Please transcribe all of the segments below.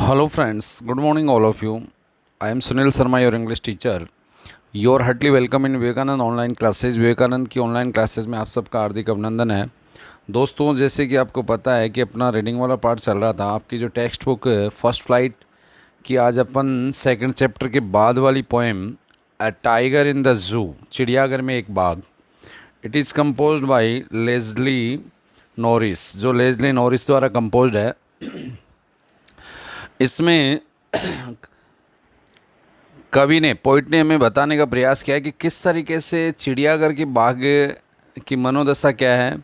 Hello friends, good morning all of you. I am Sunil Sharma, your English teacher. You are heartily welcome in Vivekananda online classes. Vivekananda की online classes में आप सबका हार्दिक अभिनंदन है। दोस्तों, जैसे कि आपको पता है कि अपना रीडिंग वाला पार्ट चल रहा था, आपकी जो टेक्स्ट बुक फर्स्ट फ्लाइट की आज अपन सेकंड चैप्टर के बाद वाली poem a tiger in the जू, चिड़ियाघर में एक बाघ, it is composed bye lazily Norris, जो लेज़ली नॉरिस द्वारा कंपोज्ड है। इसमें कवि ने, पोइट ने हमें बताने का प्रयास किया है कि किस तरीके से चिड़ियाघर की बाघ की मनोदशा क्या है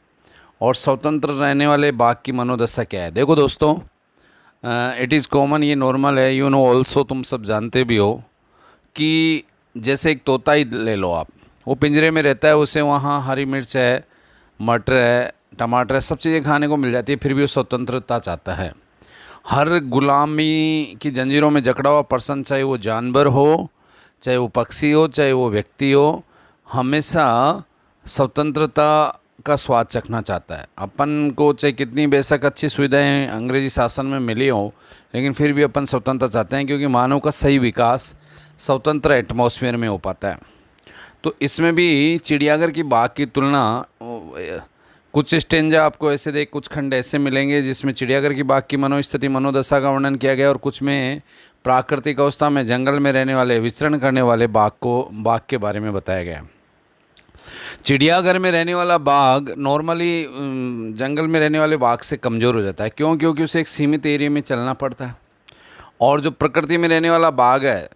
और स्वतंत्र रहने वाले बाघ की मनोदशा क्या है। देखो दोस्तों, इट इज़ कॉमन, ये नॉर्मल है, यू नो ऑल्सो, तुम सब जानते भी हो कि जैसे एक तोता ही ले लो आप, वो पिंजरे में रहता है, उसे वहाँ हरी मिर्च है, मटर है, टमाटर है, सब चीज़ें खाने को मिल जाती है, फिर भी वो स्वतंत्रता चाहता है। हर गुलामी की जंजीरों में जकड़ा हुआ पर्सन, चाहे वो जानवर हो, चाहे वो पक्षी हो, चाहे वो व्यक्ति हो, हमेशा स्वतंत्रता का स्वाद चखना चाहता है। अपन को चाहे कितनी बेशक अच्छी सुविधाएं अंग्रेजी शासन में मिली हो, लेकिन फिर भी अपन स्वतंत्रता चाहते हैं, क्योंकि मानव का सही विकास स्वतंत्र एटमॉस्फेयर में हो पाता है। तो इसमें भी चिड़ियाघर की बाघ की तुलना, कुछ स्टेंजा आपको ऐसे देख, कुछ खंड ऐसे मिलेंगे जिसमें चिड़ियाघर की बाघ की मनोस्थिति, मनोदशा का वर्णन किया गया, और कुछ में प्राकृतिक अवस्था में जंगल में रहने वाले, विचरण करने वाले बाघ के बारे में बताया गया। चिड़ियाघर में रहने वाला बाघ नॉर्मली जंगल में रहने वाले बाघ से कमज़ोर हो जाता है। क्यों? क्योंकि उसे एक सीमित एरिया में चलना पड़ता है। और जो प्रकृति में रहने वाला बाघ है,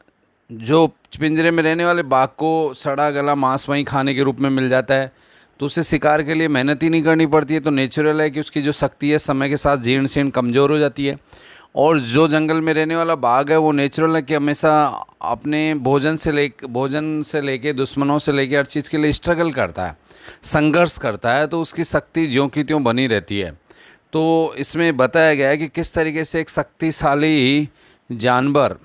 जो पिंजरे में रहने वाले बाघ को सड़ा गला मांस वहीं खाने के रूप में मिल जाता है, तो उसे शिकार के लिए मेहनत ही नहीं करनी पड़ती है। तो नेचुरल है कि उसकी जो शक्ति है समय के साथ जीर्ण शीर्ण कमज़ोर हो जाती है। और जो जंगल में रहने वाला बाघ है, वो नेचुरल है कि हमेशा अपने भोजन से लेके दुश्मनों से लेके हर चीज़ के लिए स्ट्रगल करता है, संघर्ष करता है, तो उसकी शक्ति ज्यों की त्यों बनी रहती है। तो इसमें बताया गया है कि किस तरीके से एक शक्तिशाली जानवर,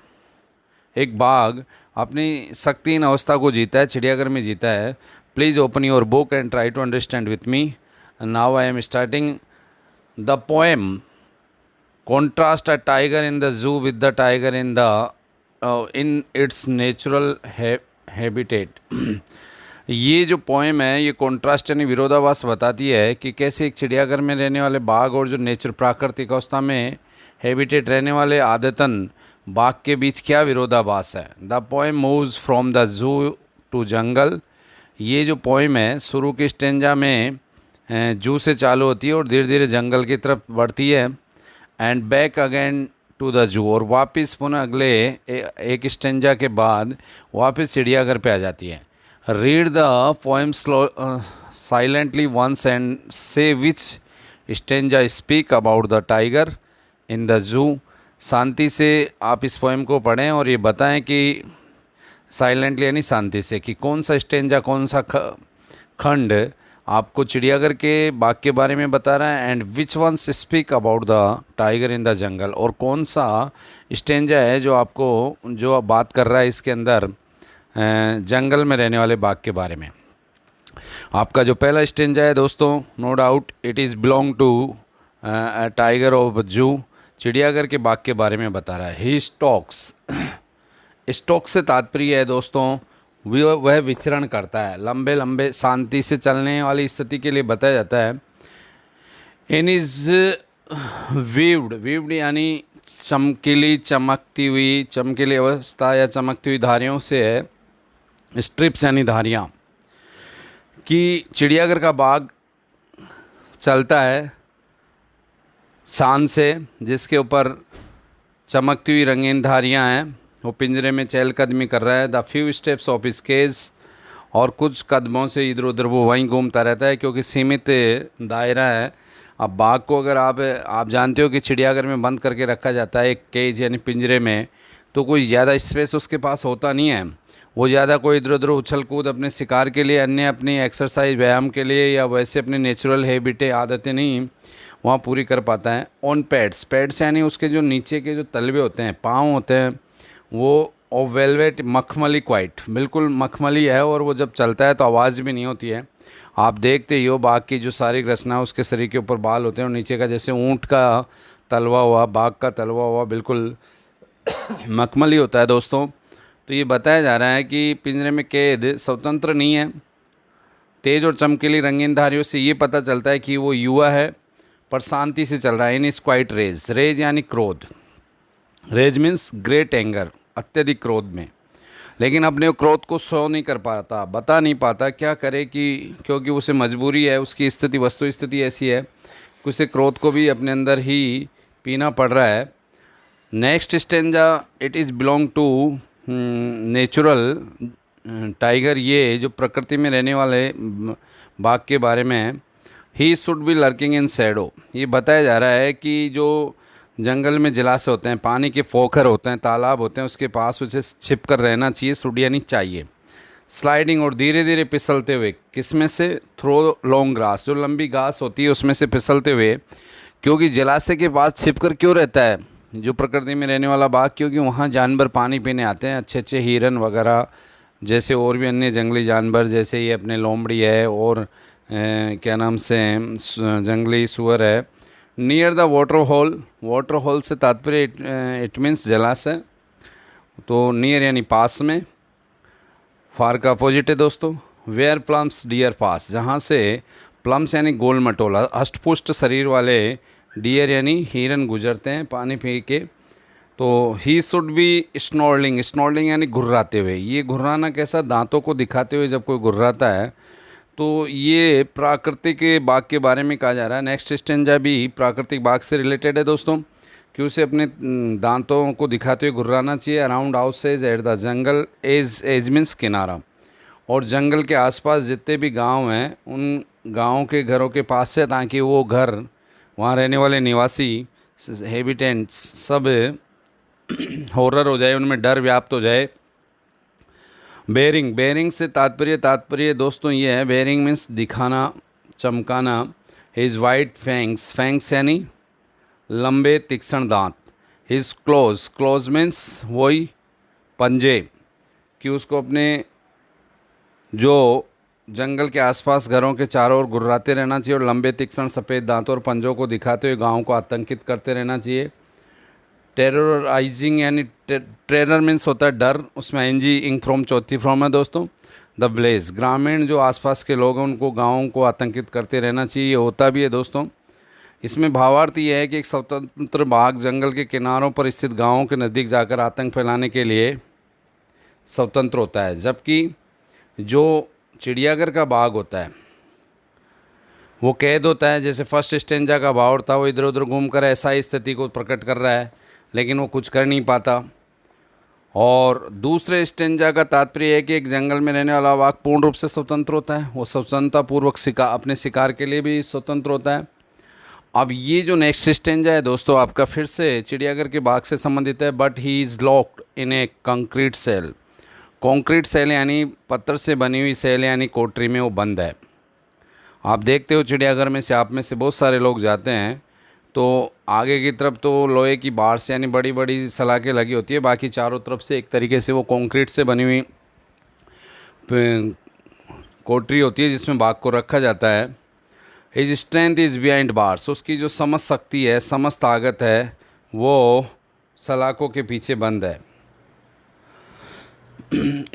एक बाघ, अपनी शक्तिहीन अवस्था को जीता है, चिड़ियाघर में जीता है। Please open your book and try to understand with me. Now I am starting the poem contrast a tiger in the zoo with the tiger in its natural habitat. ये जो पोएम है, ये कॉन्ट्रास्ट यानी विरोधाभास बताती है कि कैसे एक चिड़ियाघर में रहने वाले बाघ और जो नेचर प्राकृतिक अवस्था में हैबिटेट रहने वाले आदतन बाघ के बीच क्या विरोधाभास है। The poem moves from the zoo to jungle. ये जो पोएम है, शुरू की स्टेंजा में जू से चालू होती है और धीरे धीरे जंगल की तरफ बढ़ती है, and back again to the zoo, और वापस पुनः अगले एक स्टेंजा के बाद वापस चिड़ियाघर पे आ जाती है। Read the poem silently once and say which stanza speak about the tiger in the zoo. शांति से आप इस पोएम को पढ़ें और ये बताएं कि साइलेंटली यानी शांति से, कि कौन सा स्टेंजा, कौन सा खंड आपको चिड़ियाघर के बाघ के बारे में बता रहा है, and which ones speak about the tiger in the jungle, और कौन सा स्टेंजा है जो आप बात कर रहा है इसके अंदर जंगल में रहने वाले बाघ के बारे में। आपका जो पहला स्टेंजा है दोस्तों, no doubt it is belong to tiger of zoo, चिड़ियाघर के बाघ के बारे में बता रहा है। ही स्टॉक्स, स्टॉक से तात्पर्य है दोस्तों, वह विचरण करता है, लंबे लंबे शांति से चलने वाली स्थिति के लिए बताया जाता है। इन इज वीव्ड यानी चमकीली अवस्था या चमकती हुई धारियों से है, स्ट्रिप्स यानी धारियाँ, कि चिड़ियाघर का बाघ चलता है शान से, जिसके ऊपर चमकती हुई रंगीन धारियाँ हैं। वो पिंजरे में चहलकदमी कर रहा है। The few steps of his cage, और कुछ कदमों से इधर उधर वो वहीं घूमता रहता है, क्योंकि सीमित दायरा है। अब बाघ को अगर आप जानते हो कि चिड़ियाघर में बंद करके रखा जाता है एक केज यानी पिंजरे में, तो कोई ज़्यादा स्पेस उसके पास होता नहीं है। वो ज़्यादा कोई इधर उधर उछल कूद अपने शिकार के लिए, अन्य अपनी एक्सरसाइज व्यायाम के लिए, या वैसे अपनी नेचुरल हैबिटेट आदतें नहीं वहाँ पूरी कर पाता है। ऑन पैड्स यानी उसके जो नीचे के जो तलवे होते हैं, पाँव होते हैं, वो वेलवेट मखमली क्वाइट, बिल्कुल मखमली है, और वो जब चलता है तो आवाज़ भी नहीं होती है। आप देखते ही हो बाघ की जो शारीरिक रचना है, उसके शरीर के ऊपर बाल होते हैं, और नीचे का जैसे ऊँट का तलवा हुआ, बाघ का तलवा हुआ बिल्कुल मखमली होता है दोस्तों। तो ये बताया जा रहा है कि पिंजरे में कैद स्वतंत्र नहीं है। तेज और चमकीली रंगीन धारियों से ये पता चलता है कि वो युवा है, पर शांति से चल रहा है। इन इज क्वाइट रेज, रेज यानी क्रोध, रेज मीन्स ग्रेट एंगर, अत्यधिक क्रोध में। लेकिन अपने क्रोध को शो नहीं कर पाता, बता नहीं पाता, क्या करे कि क्योंकि उसे मजबूरी है, उसकी स्थिति, वस्तु स्थिति ऐसी है कि उसे क्रोध को भी अपने अंदर ही पीना पड़ रहा है। Next stanza, it is belong to natural tiger, ये जो प्रकृति में रहने वाले बाघ के बारे में है। He should be lurking in Shadow, ये बताया जा रहा है कि जो जंगल में जलाशय होते हैं, पानी के पोखर होते हैं, तालाब होते हैं, उसके पास उसे छिप कर रहना चाहिए, शुड यानी चाहिए। स्लाइडिंग, और धीरे धीरे फिसलते हुए, किसमें से, थ्रो लॉन्ग ग्रास, जो लंबी घास होती है उसमें से फिसलते हुए। क्योंकि जलाशय के पास छिप कर क्यों रहता है जो प्रकृति में रहने वाला बाघ? क्योंकि वहाँ जानवर पानी पीने आते हैं, अच्छे अच्छे हिरन वगैरह, जैसे और भी अन्य जंगली जानवर, जैसे ये अपने लोमड़ी है और क्या नाम से जंगली सुअर है। Near the water hole, water hole से तात्पर्य इट मीन्स जलाशय, तो नियर यानी पास में, फार का अपोजिट है दोस्तों। वेयर प्लम्स डियर पास, जहाँ से प्लम्स यानी गोल मटोला अष्टपुष्ट शरीर वाले डियर यानी हिरन गुजरते हैं पानी पी के। तो ही शुड बी स्नॉर्लिंग, स्नॉर्लिंग यानी घुर्राते हुए। ये घुर्राना कैसा? दांतों को दिखाते हुए जब कोई घुर्राता है तो ये प्राकृतिक बाघ के बारे में कहा जा रहा है। नेक्स्ट स्टेंजा भी प्राकृतिक बाघ से रिलेटेड है दोस्तों, कि उसे अपने दांतों को दिखाते हुए घुर्राना चाहिए। Around house as at the jungle edge, edge means किनारा, और जंगल के आसपास जितने भी गांव हैं उन गांवों के घरों के पास से, ताकि वो घर, वहाँ रहने वाले निवासी हैबिटेंट्स सब हॉरर हो जाए, उनमें डर व्याप्त हो जाए। बेरिंग, बेरिंग से तात्पर्य दोस्तों ये है, बेरिंग मीन्स दिखाना, चमकाना। हिज वाइट फैंग्स, फैंग्स यानी लंबे तीक्ष्ण दांत। हिज क्लोज, क्लोज मीन्स वही पंजे, कि उसको अपने जो जंगल के आसपास घरों के चारों ओर गुर्राते रहना चाहिए, और लंबे तीक्ष्ण सफ़ेद दांतों और पंजों को दिखाते हुए गाँव को आतंकित करते रहना चाहिए। टेरराइजिंग यानी टेरर मीन्स होता है डर, उसमें एनजी इंग फ्रॉम चौथी फ्रॉम है दोस्तों। द विलेज, ग्रामीण जो आसपास के लोग हैं उनको, गाँवों को आतंकित करते रहना चाहिए, ये होता भी है दोस्तों। इसमें भावार्थ ये है कि एक स्वतंत्र बाघ जंगल के किनारों पर स्थित गाँवों के नज़दीक जाकर आतंक फैलाने के लिए स्वतंत्र होता है, जबकि जो चिड़ियाघर का बाघ होता है वो कैद होता है। जैसे फर्स्ट स्टेंजा का बाघ था, वो इधर उधर घूमकर ऐसा ही स्थिति को प्रकट कर रहा है, लेकिन वो कुछ कर नहीं पाता। और दूसरे स्टेंजा का तात्पर्य है कि एक जंगल में रहने वाला बाघ पूर्ण रूप से स्वतंत्र होता है, वो स्वतंत्रता पूर्वक शिकार, अपने शिकार के लिए भी स्वतंत्र होता है। अब ये जो नेक्स्ट स्टेंजा है दोस्तों आपका, फिर से चिड़ियाघर के बाघ से संबंधित है। But he is locked in a concrete cell, concrete cell यानी पत्थर से बनी हुई सेल यानी कोठरी में वो बंद है। आप देखते हो चिड़ियाघर में से, आप में से बहुत सारे लोग जाते हैं तो आगे की तरफ तो लोहे की बार से यानी बड़ी बड़ी सलाखें लगी होती है, बाकी चारों तरफ से एक तरीके से वो कंक्रीट से बनी हुई कोठरी होती है जिसमें बाघ को रखा जाता है। His strength is behind bars, उसकी जो समझ शक्ति है, समझ ताकत है, वो सलाखों के पीछे बंद है।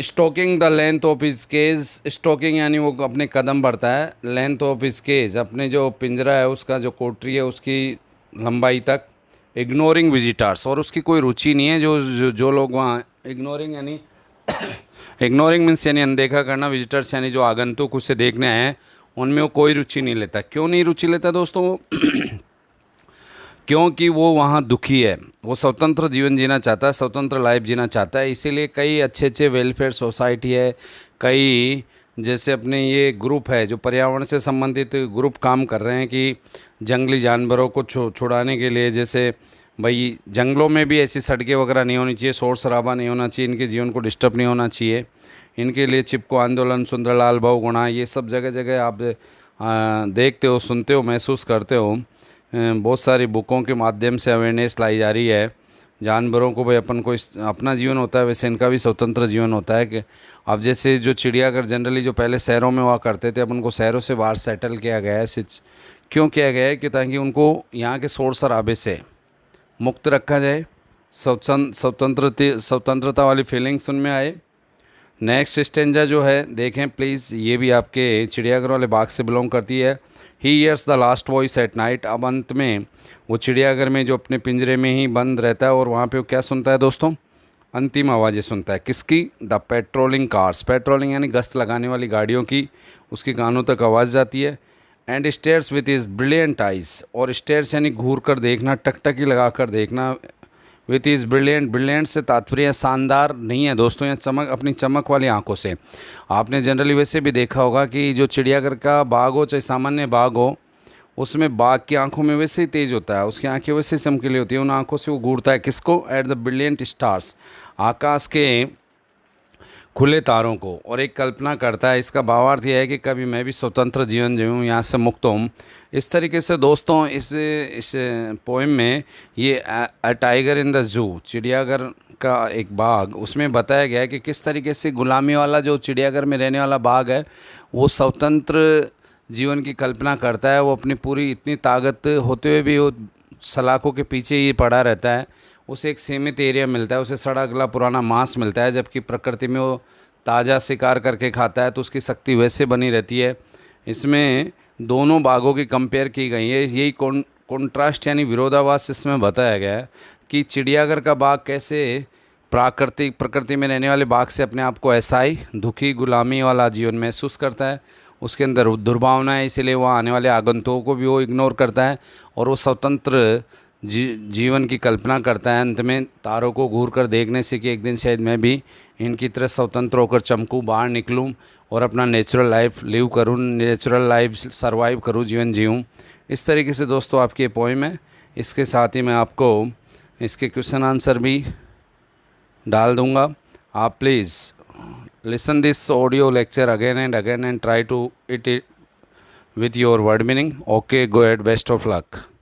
Stalking the length of his cage, stalking यानी वो अपने कदम बढ़ता है, लेंथ ऑफ हिज केज अपने जो पिंजरा है उसका, जो कोठरी है उसकी लंबाई तक। इग्नोरिंग विजिटर्स, और उसकी कोई रुचि नहीं है जो लोग वहाँ, इग्नोरिंग यानी इग्नोरिंग मीन्स यानी अनदेखा करना, विजिटर्स यानी जो आगंतुक उसे देखने आए हैं उनमें वो कोई रुचि नहीं लेता। क्यों नहीं रुचि लेता दोस्तों? क्योंकि वो वहाँ दुखी है, वो स्वतंत्र जीवन जीना चाहता है, स्वतंत्र लाइफ जीना चाहता है। इसीलिए कई अच्छे अच्छे वेलफेयर सोसाइटी है, कई जैसे अपने ये ग्रुप है जो पर्यावरण से संबंधित ग्रुप काम कर रहे हैं कि जंगली जानवरों को छुड़ाने के लिए। जैसे भाई जंगलों में भी ऐसी सड़कें वगैरह नहीं होनी चाहिए, शोर शराबा नहीं होना चाहिए, इनके जीवन को डिस्टर्ब नहीं होना चाहिए। इनके लिए चिपको आंदोलन, सुंदरलाल बहुगुणा, ये सब जगह जगह आप देखते हो, सुनते हो, महसूस करते हो। बहुत सारी बुकों के माध्यम से अवेयरनेस लाई जा रही है जानवरों को। भाई अपन को अपना जीवन होता है, वैसे इनका भी स्वतंत्र जीवन होता है। कि अब जैसे जो चिड़ियाघर जनरली जो पहले शहरों में हुआ करते थे, अपन को शहरों से बाहर सेटल किया गया है। क्यों किया गया है? कि ताकि उनको यहाँ के शोर शराबे से मुक्त रखा जाए, स्वतंत्रता वाली फीलिंग्स उनमें आए। नेक्स्ट स्टेंजा जो है देखें प्लीज़, ये भी आपके चिड़ियाघर वाले बाग से बिलोंग करती है। He hears the last voice at night. अब अंत में वो चिड़ियाघर में जो अपने पिंजरे में ही बंद रहता है और वहाँ पे वो क्या सुनता है दोस्तों, अंतिम आवाज़ें सुनता है। किसकी? The patrolling cars. पेट्रोलिंग यानी गश्त लगाने वाली गाड़ियों की, उसकी कानों तक आवाज़ जाती है। And stairs with is brilliant eyes. और स्टेयर्स यानी घूर कर देखना, टकटकी लगा कर देखना। विथ इज़ ब्रिलियंट, ब्रिलियंट से तात्पर्य शानदार नहीं है दोस्तों, या चमक, अपनी चमक वाली आंखों से। आपने जनरली वैसे भी देखा होगा कि जो चिड़ियाघर का बाग हो चाहे सामान्य बाग हो, उसमें बाघ की आंखों में वैसे ही तेज़ होता है, उसकी आंखें वैसे ही चमकीली होती है, उन आंखों से वो घूरता है किसको? एट द ब्रिलियंट स्टार्स, आकाश के खुले तारों को। और एक कल्पना करता है। इसका भावार्थ यह है कि कभी मैं भी स्वतंत्र जीवन जीऊँ, यहाँ से मुक्त हूँ। इस तरीके से दोस्तों इस पोएम में ये अ टाइगर इन द जू, चिड़ियाघर का एक बाग, उसमें बताया गया है कि किस तरीके से गुलामी वाला जो चिड़ियाघर में रहने वाला बाघ है, वो स्वतंत्र जीवन की कल्पना करता है। वो अपनी पूरी इतनी ताकत होते हुए भी वो सलाखों के पीछे ही पड़ा रहता है। उसे एक सीमित एरिया मिलता है, उसे सड़ा गला पुराना मांस मिलता है, जबकि प्रकृति में वो ताज़ा शिकार करके खाता है, तो उसकी शक्ति वैसे बनी रहती है। इसमें दोनों बाघों की कंपेयर की गई है। यही कॉन्ट्रास्ट यानी विरोधाभास इसमें बताया गया है कि चिड़ियाघर का बाघ कैसे प्रकृति में रहने वाले बाघ से अपने आप को ऐसाई, दुखी, गुलामी वाला जीवन महसूस करता है। उसके अंदर दुर्भावना है, इसीलिए वहाँ आने वाले आगंतुकों को भी वो इग्नोर करता है और वो स्वतंत्र जीवन की कल्पना करता है। अंत में तारों को घूर कर देखने से कि एक दिन शायद मैं भी इनकी तरह स्वतंत्र होकर चमकूँ, बाहर निकलूँ और अपना नेचुरल लाइफ लिव करूँ, नेचुरल लाइफ सर्वाइव करूँ, जीवन जीऊँ। इस तरीके से दोस्तों आपकी ये पोएम है। इसके साथ ही मैं आपको इसके क्वेश्चन आंसर भी डाल दूँगा। आप please listen this audio lecture again and try to it with your word meaning. Okay, go ahead. Best of luck.